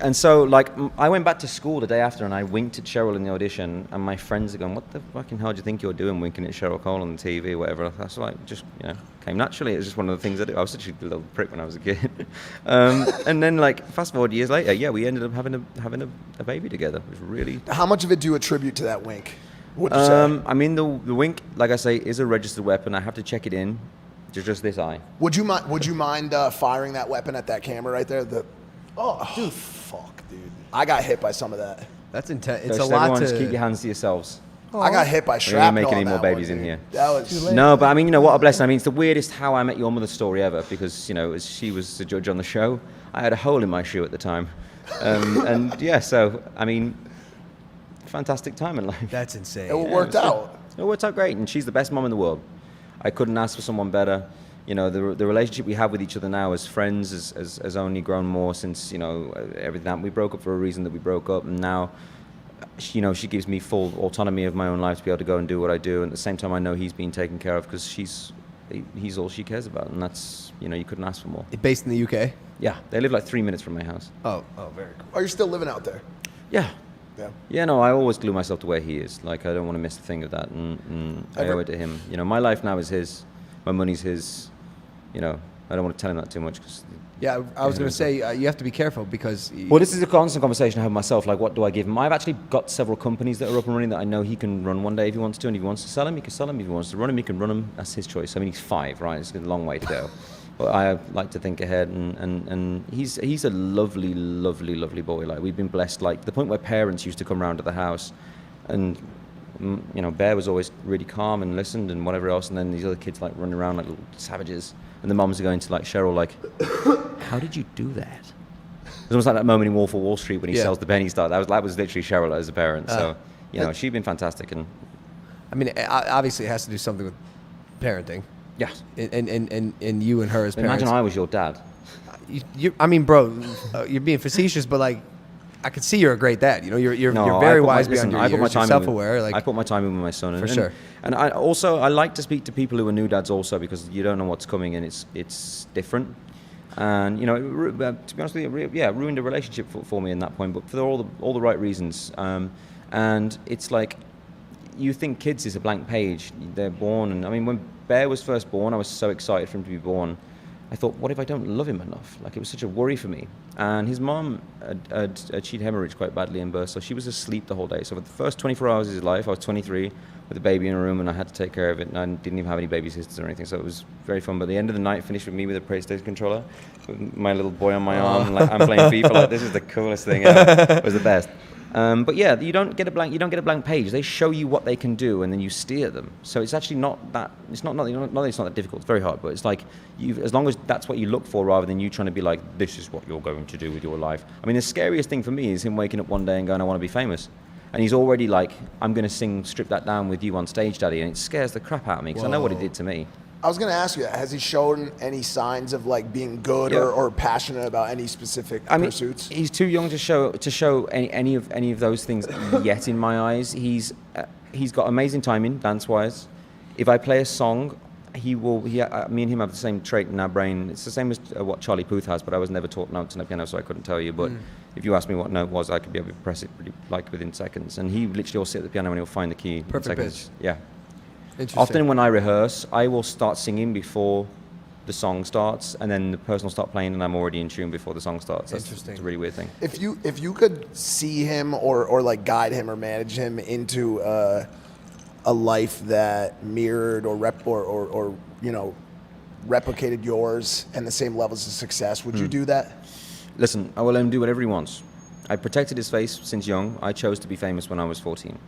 And so, like, I went back to school the day after, and I winked at Cheryl in the audition, and my friends are going, "What the fucking hell do you think you're doing, winking at Cheryl Cole on the TV, or whatever?" That's like, just, came naturally. It was just one of the things I did. I was such a little prick when I was a kid. And then, like, fast forward years later, yeah, we ended up having a baby together. It was really. How much of it do you attribute to that wink? What'd you say? I mean, the wink, like I say, is a registered weapon. I have to check it in to just this eye. Would you mind firing that weapon at that camera right there? Dude, fuck, dude. I got hit by some of that. That's intense. So It's a lot everyone to. just keep your hands to yourselves. I got hit by We're shrapnel. not making any on more that babies one, in dude. here. That was No, but I mean, what a blessing. I mean, it's the weirdest How I Met Your Mother story ever because, as she was the judge on the show, I had a hole in my shoe at the time. And yeah, so, I mean, fantastic time in life. That's insane. It worked out. It worked out great, and she's the best mom in the world. I couldn't ask for someone better. The relationship we have with each other now as friends has only grown more since, everything happened. We broke up for a reason that we broke up, and now, she gives me full autonomy of my own life to be able to go and do what I do, and at the same time I know he's being taken care of because he's all she cares about, and that's, you couldn't ask for more. Based in the UK? Yeah, they live like 3 minutes from my house. Oh, very cool. Are you still living out there? Yeah. Yeah. Yeah, no, I always glue myself to where he is. Like, I don't want to miss a thing of that, and I owe it to him. My life now is his, my money's his. I don't want to tell him that too much. Yeah, I was going to say, you have to be careful because... Well, this is a constant conversation I have with myself, like, what do I give him? I've actually got several companies that are up and running that I know he can run one day if he wants to, and if he wants to sell them, he can sell them. If he wants to run them, he can run them. That's his choice. I mean, he's 5, right? It's a long way to go. But I like to think ahead, and he's a lovely, lovely, lovely boy. Like, we've been blessed, like, to the point where parents used to come round to the house, and, Bear was always really calm and listened and whatever else, and then these other kids, like, running around like little savages, and the moms are going to, like, Cheryl, like, how did you do that? It's almost like that moment in Wolf of Wall Street when he sells the penny stock. That was literally Cheryl as a parent. So, she's been fantastic. And I mean, obviously it has to do something with parenting. Yeah. And you and her as parents. Imagine I was your dad. I mean, bro, you're being facetious, but, like, I could see you're a great dad. You're No, very I put wise my, listen, beyond your years. You're self-aware. I put my time in with my son. For sure. And I like to speak to people who are new dads also because you don't know what's coming and it's different. And, to be honest with you, ruined a relationship for me in that point, but for all the right reasons. And it's like, you think kids is a blank page. They're born, and I mean, when Bear was first born, I was so excited for him to be born. I thought, what if I don't love him enough? Like, it was such a worry for me. And his mom had achieved hemorrhage quite badly in birth, so she was asleep the whole day. So for the first 24 hours of his life, I was 23 with a baby in a room, and I had to take care of it, and I didn't even have any baby sisters or anything, so it was very fun. But the end of the night finished with me with a PlayStation controller, with my little boy on my arm, and, like, I'm playing FIFA, like, this is the coolest thing ever. It was the best. But yeah, you don't get a blank page. They show you what they can do, and then you steer them. So it's actually not that. It's not that it's not that difficult. It's very hard, but it's like as long as that's what you look for, rather than you trying to be like, this is what you're going to do with your life. I mean, the scariest thing for me is him waking up one day and going, I want to be famous, and he's already like, I'm going to sing "Strip That Down" with you on stage, Daddy, and it scares the crap out of me because I know what it did to me. I was going to ask you, has he shown any signs of, like, being good or passionate about any specific pursuits? He's too young to show any of those things yet. In my eyes, he's got amazing timing dance wise. If I play a song, me and him have the same trait in our brain. It's the same as what Charlie Puth has, but I was never taught notes on a piano, so I couldn't tell you. But if you ask me what note was, I could be able to press it pretty, like, within seconds. And he literally will sit at the piano and he'll find the key. Perfect in seconds. pitch. Yeah. Interesting. Often when I rehearse, I will start singing before the song starts, and then the person will start playing, and I'm already in tune before the song starts. It's a really weird thing. If you could see him or like guide him or manage him into a life that mirrored or replicated yours and the same levels of success, would you do that? Listen, I will let him do whatever he wants. I protected his face since young. I chose to be famous when I was 14.